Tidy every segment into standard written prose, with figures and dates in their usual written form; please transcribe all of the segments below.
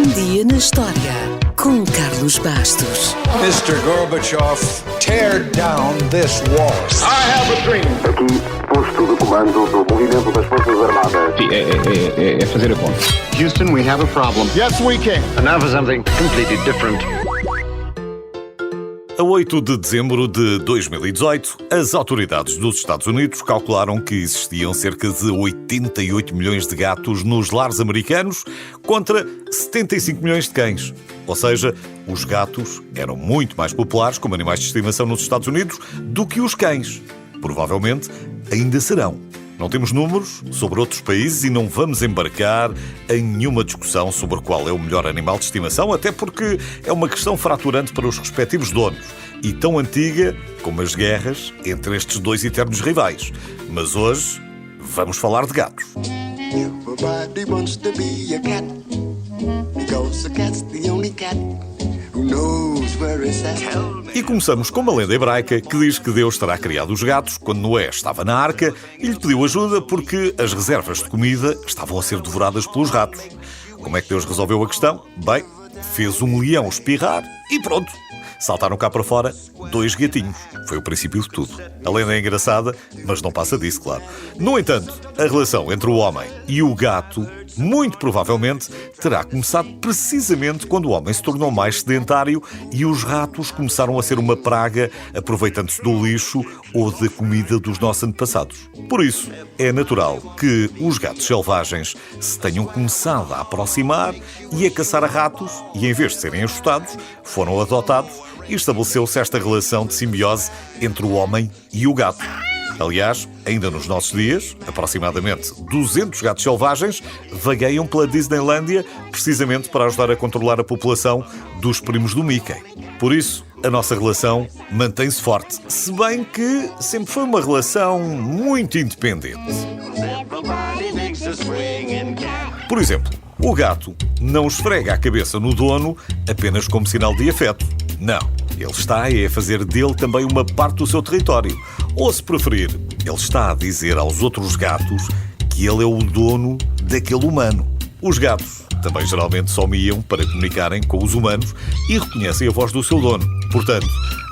Um dia na história com Carlos Bastos. Mr. Gorbachev, tear down this wall. I have a dream. Aqui, posto de comando do movimento das Forças Armadas. É fazer a conta. Houston, we have a problem. Yes, we can. And now for something completely different. A 8 de dezembro de 2018, as autoridades dos Estados Unidos calcularam que existiam cerca de 88 milhões de gatos nos lares americanos contra 75 milhões de cães. Ou seja, os gatos eram muito mais populares como animais de estimação nos Estados Unidos do que os cães. Provavelmente ainda serão. Não temos números sobre outros países e não vamos embarcar em nenhuma discussão sobre qual é o melhor animal de estimação, até porque é uma questão fraturante para os respectivos donos e tão antiga como as guerras entre estes dois eternos rivais. Mas hoje vamos falar de gatos. Everybody wants to be a cat, because a cat's the only cat who knows where it's at. E começamos com uma lenda hebraica que diz que Deus terá criado os gatos quando Noé estava na arca e lhe pediu ajuda porque as reservas de comida estavam a ser devoradas pelos ratos. Como é que Deus resolveu a questão? Bem, fez um leão espirrar e pronto. Saltaram cá para fora 2 gatinhos. Foi o princípio de tudo. A lenda é engraçada, mas não passa disso, claro. No entanto, a relação entre o homem e o gato, muito provavelmente, terá começado precisamente quando o homem se tornou mais sedentário e os ratos começaram a ser uma praga, aproveitando-se do lixo ou da comida dos nossos antepassados. Por isso, é natural que os gatos selvagens se tenham começado a aproximar e a caçar a ratos e, em vez de serem assustados, foram adotados e estabeleceu-se esta relação de simbiose entre o homem e o gato. Aliás, ainda nos nossos dias, aproximadamente 200 gatos selvagens vagueiam pela Disneylândia precisamente para ajudar a controlar a população dos primos do Mickey. Por isso, a nossa relação mantém-se forte, se bem que sempre foi uma relação muito independente. Por exemplo, o gato não esfrega a cabeça no dono apenas como sinal de afeto. Não, ele está a fazer dele também uma parte do seu território. Ou, se preferir, ele está a dizer aos outros gatos que ele é o dono daquele humano. Os gatos também geralmente só miam para comunicarem com os humanos e reconhecem a voz do seu dono. Portanto,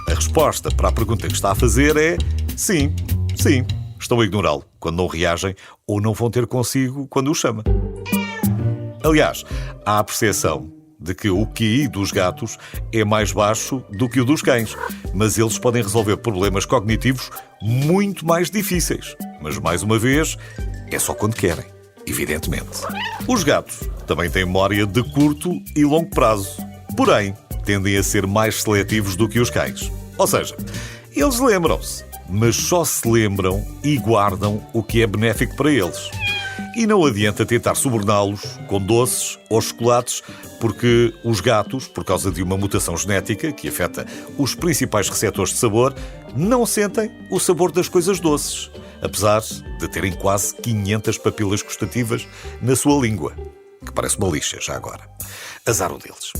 a resposta para a pergunta que está a fazer é sim, estão a ignorá-lo quando não reagem ou não vão ter consigo quando o chama. Aliás, há a percepção de que o QI dos gatos é mais baixo do que o dos cães, mas eles podem resolver problemas cognitivos muito mais difíceis. Mas, mais uma vez, é só quando querem, evidentemente. Os gatos também têm memória de curto e longo prazo, porém, tendem a ser mais seletivos do que os cães. Ou seja, eles lembram-se, mas só se lembram e guardam o que é benéfico para eles. E não adianta tentar suborná-los com doces ou chocolates, porque os gatos, por causa de uma mutação genética que afeta os principais receptores de sabor, não sentem o sabor das coisas doces, apesar de terem quase 500 papilas gustativas na sua língua, que parece uma lixa já agora. Azar o deles.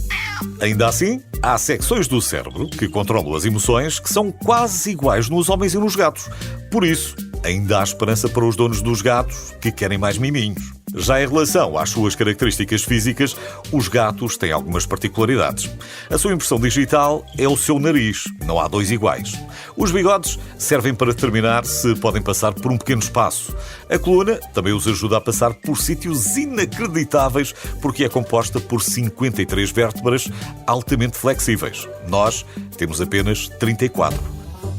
Ainda assim, há secções do cérebro que controlam as emoções que são quase iguais nos homens e nos gatos. Por isso, ainda há esperança para os donos dos gatos que querem mais miminhos. Já em relação às suas características físicas, os gatos têm algumas particularidades. A sua impressão digital é o seu nariz, não há 2 iguais. Os bigodes servem para determinar se podem passar por um pequeno espaço. A coluna também os ajuda a passar por sítios inacreditáveis, porque é composta por 53 vértebras altamente flexíveis. Nós temos apenas 34.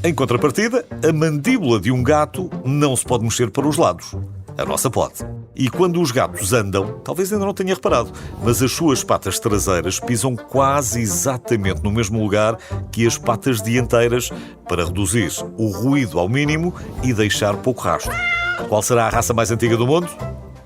Em contrapartida, a mandíbula de um gato não se pode mexer para os lados. A nossa pode. E quando os gatos andam, talvez ainda não tenha reparado, mas as suas patas traseiras pisam quase exatamente no mesmo lugar que as patas dianteiras para reduzir o ruído ao mínimo e deixar pouco rastro. Qual será a raça mais antiga do mundo?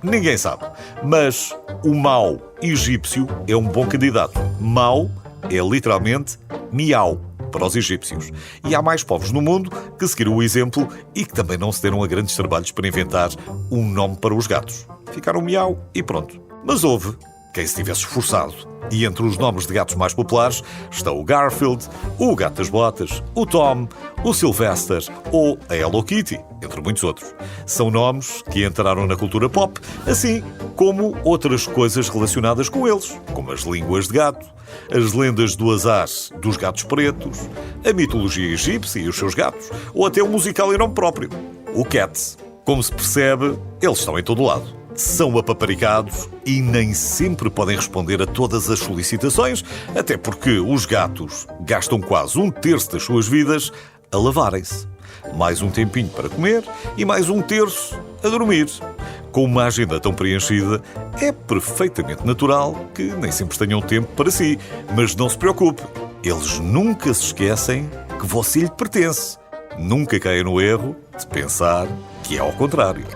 Ninguém sabe. Mas o mau egípcio é um bom candidato. Mau é literalmente miau para os egípcios. E há mais povos no mundo que seguiram o exemplo e que também não se deram a grandes trabalhos para inventar um nome para os gatos. Ficaram miau e pronto. Mas houve quem se tivesse esforçado. E entre os nomes de gatos mais populares estão o Garfield, o Gato das Botas, o Tom, o Sylvester ou a Hello Kitty, entre muitos outros. São nomes que entraram na cultura pop, assim como outras coisas relacionadas com eles, como as línguas de gato, as lendas do azar dos gatos pretos, a mitologia egípcia e os seus gatos, ou até o musical em nome próprio, o Cats. Como se percebe, eles estão em todo lado. São apaparicados e nem sempre podem responder a todas as solicitações, até porque os gatos gastam quase 1/3 das suas vidas a lavarem-se. Mais um tempinho para comer e mais 1/3 a dormir. Com uma agenda tão preenchida, é perfeitamente natural que nem sempre tenham tempo para si. Mas não se preocupe, eles nunca se esquecem que você lhe pertence. Nunca caia no erro de pensar que é ao contrário.